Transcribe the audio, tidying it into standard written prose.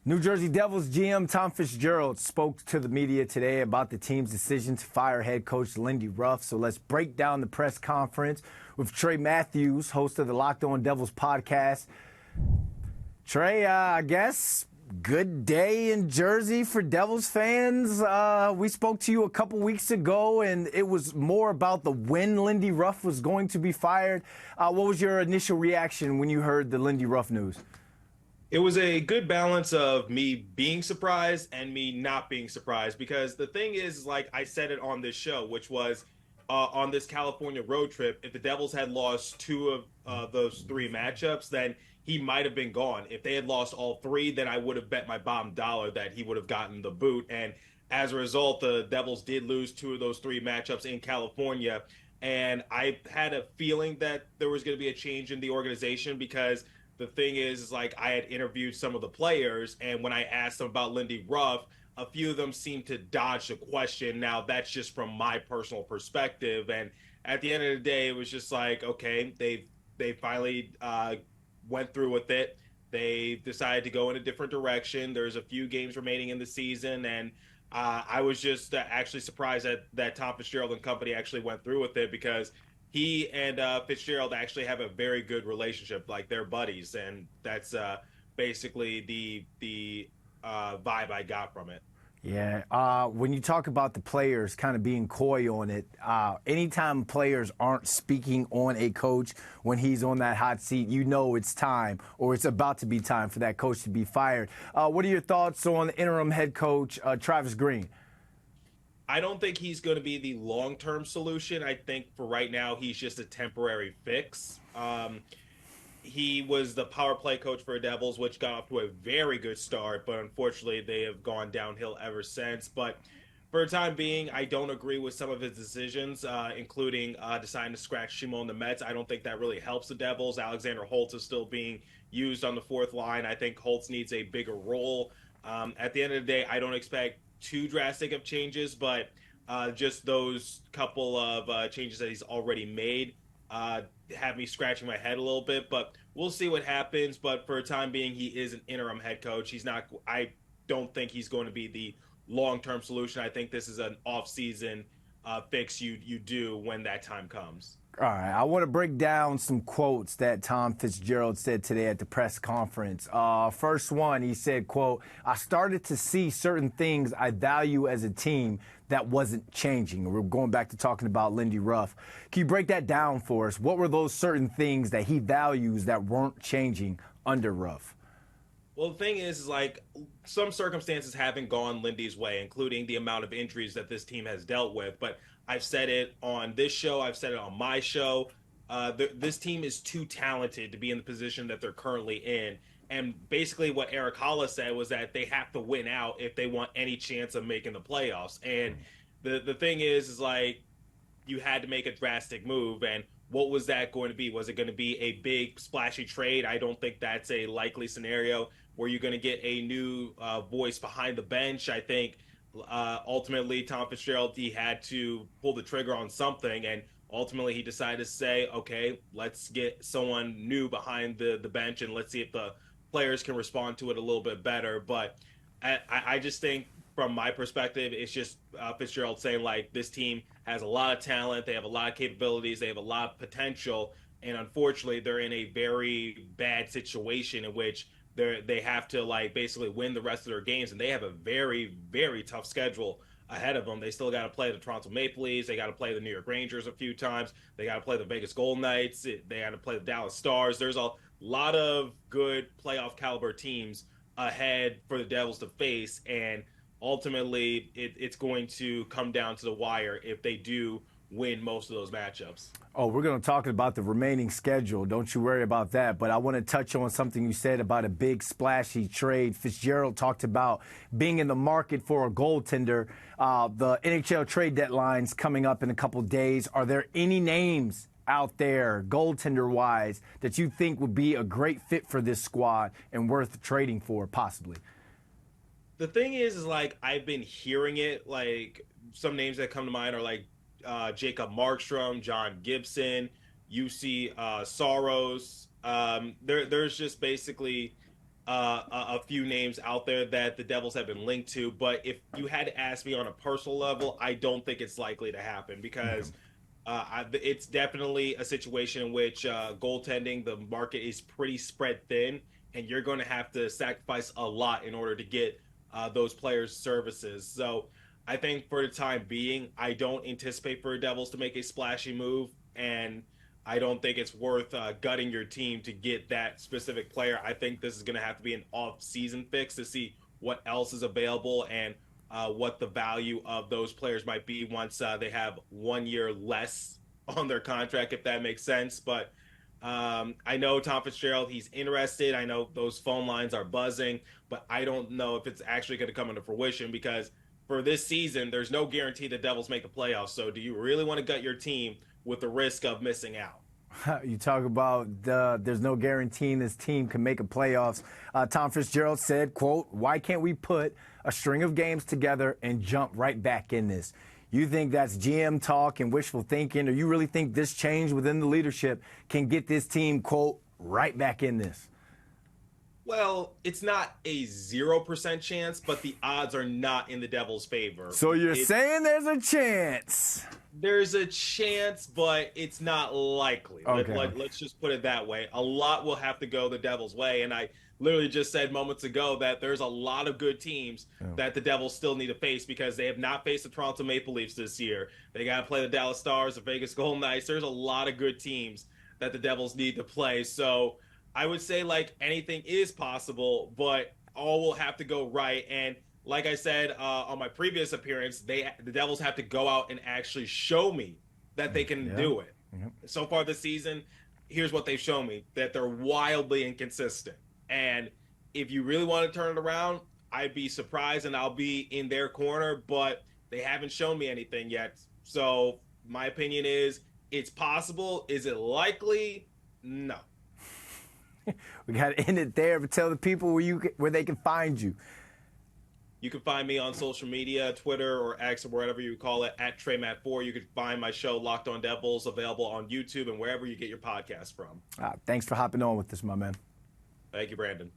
New Jersey Devils GM Tom Fitzgerald spoke to the media today about the team's decision to fire head coach Lindy Ruff. So let's break down the press conference with Trey Matthews, host of the Locked On Devils podcast. Trey, I guess good day in Jersey for Devils fans. We spoke to you a couple weeks ago, and it was more about the when Lindy Ruff was going to be fired. What was your initial reaction when you heard the Lindy Ruff news? It was a good balance of me being surprised and me not being surprised, because the thing is, like I said it on this show, which was on this California road trip, if the Devils had lost two of those three matchups, then he might have been gone. If they had lost all three, then I would have bet my bottom dollar that he would have gotten the boot. And as a result, the Devils did lose two of those three matchups in California. And I had a feeling that there was going to be a change in the organization, because the thing is like I had interviewed some of the players, and when I asked them about Lindy Ruff, a few of them seemed to dodge the question. Now, that's just from my personal perspective. And at the end of the day, it was just like, okay, they finally went through with it. They decided to go in a different direction. There's a few games remaining in the season, and I was just actually surprised that Tom Fitzgerald and company actually went through with it, because he and Fitzgerald actually have a very good relationship, like they're buddies, and that's basically the vibe I got from it. Yeah, when you talk about the players kind of being coy on it, anytime players aren't speaking on a coach when he's on that hot seat, you know it's time, or it's about to be time for that coach to be fired. What are your thoughts on the interim head coach, Travis Green? I don't think he's going to be the long-term solution. I think for right now, he's just a temporary fix. He was the power play coach for the Devils, which got off to a very good start, but unfortunately, they have gone downhill ever since. But for the time being, I don't agree with some of his decisions, including deciding to scratch Shimo and the Mets. I don't think that really helps the Devils. Alexander Holtz is still being used on the fourth line. I think Holtz needs a bigger role. At the end of the day, I don't expect too drastic of changes, but just those couple of changes that he's already made have me scratching my head a little bit. But we'll see what happens. But for the time being, he is an interim head coach. He's not. I don't think he's going to be the long-term solution. I think this is an off-season fix you do when that time comes. All right, I want to break down some quotes that Tom Fitzgerald said today at the press conference. First one, he said, quote, "I started to see certain things I value as a team that wasn't changing." We're going back to talking about Lindy Ruff. Can you break that down for us? What were those certain things that he values that weren't changing under Ruff? Well, the thing is like some circumstances haven't gone Lindy's way, including the amount of injuries that this team has dealt with. But I've said it on this show. I've said it on my show. This team is too talented to be in the position that they're currently in. And basically what Eric Hollis said was that they have to win out if they want any chance of making the playoffs. And the thing is like you had to make a drastic move. And what was that going to be? Was it going to be a big splashy trade? I don't think that's a likely scenario. Where you're going to get a new voice behind the bench. I think ultimately Tom Fitzgerald, he had to pull the trigger on something, and ultimately he decided to say, okay, let's get someone new behind the bench, and let's see if the players can respond to it a little bit better. But I just think from my perspective, it's just Fitzgerald saying like this team has a lot of talent, they have a lot of capabilities, they have a lot of potential, and unfortunately they're in a very bad situation in which they have to like basically win the rest of their games, and they have a very, very tough schedule ahead of them. They still got to play the Toronto Maple Leafs. They got to play the New York Rangers a few times. They got to play the Vegas Golden Knights. They got to play the Dallas Stars. There's a lot of good playoff caliber teams ahead for the Devils to face, and ultimately it's going to come down to the wire if they do win most of those matchups. Oh, we're going to talk about the remaining schedule. Don't you worry about that. But I want to touch on something you said about a big splashy trade. Fitzgerald talked about being in the market for a goaltender. The NHL trade deadline's coming up in a couple days. Are there any names out there, goaltender-wise, that you think would be a great fit for this squad and worth trading for, possibly? The thing is like I've been hearing it. Like some names that come to mind are like Jacob Markstrom, John Gibson, UC Soros. There's just basically a few names out there that the Devils have been linked to. But if you had to ask me on a personal level, I don't think it's likely to happen because it's definitely a situation in which goaltending, the market is pretty spread thin, and you're going to have to sacrifice a lot in order to get those players' services. So I think for the time being, I don't anticipate for the Devils to make a splashy move, and I don't think it's worth gutting your team to get that specific player. I think this is going to have to be an off-season fix to see what else is available and what the value of those players might be once they have 1 year less on their contract, if that makes sense. But I know Tom Fitzgerald, he's interested. I know those phone lines are buzzing, but I don't know if it's actually going to come into fruition because for this season, there's no guarantee the Devils make the playoffs. So do you really want to gut your team with the risk of missing out? You talk about there's no guaranteeing this team can make a playoffs. Tom Fitzgerald said, quote, "Why can't we put a string of games together and jump right back in this?" You think that's GM talk and wishful thinking, or you really think this change within the leadership can get this team, quote, right back in this? Well, it's not a 0% chance, but the odds are not in the Devils' favor. So you're saying there's a chance? There's a chance, but it's not likely. Okay. Let's just put it that way. A lot will have to go the Devils' way, and I literally just said moments ago that there's a lot of good teams that the Devils still need to face because they have not faced the Toronto Maple Leafs this year. They got to play the Dallas Stars, the Vegas Golden Knights. There's a lot of good teams that the Devils need to play. So I would say like anything is possible, but all will have to go right. And like I said on my previous appearance, the Devils have to go out and actually show me that they can do it. So far this season, here's what they've shown me, that they're wildly inconsistent. And if you really want to turn it around, I'd be surprised and I'll be in their corner, but they haven't shown me anything yet. So my opinion is it's possible. Is it likely? No. We got to end it there, but tell the people where they can find you. You can find me on social media, Twitter or X or wherever you call it, at Trey Matt4. You can find my show, Locked On Devils, available on YouTube and wherever you get your podcast from. Thanks for hopping on with us, my man. Thank you, Brandon.